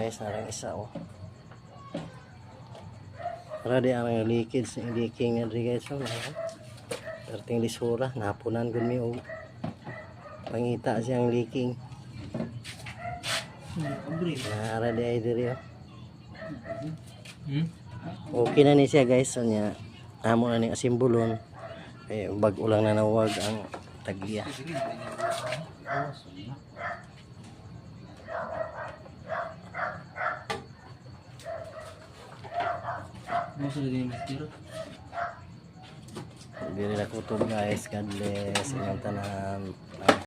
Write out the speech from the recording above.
guys, narang isa oh. Para di ang leakage, leaking nga guys oh. Perting lisura, napunan gud mi og pangita siyang leaking. Nara di ay diri oh. Okay na ni siya guys, so nya amo na ni asimbolon. Bag ulang na nawag ang tagya. Diri na kutob guys, God bless inyong tanan.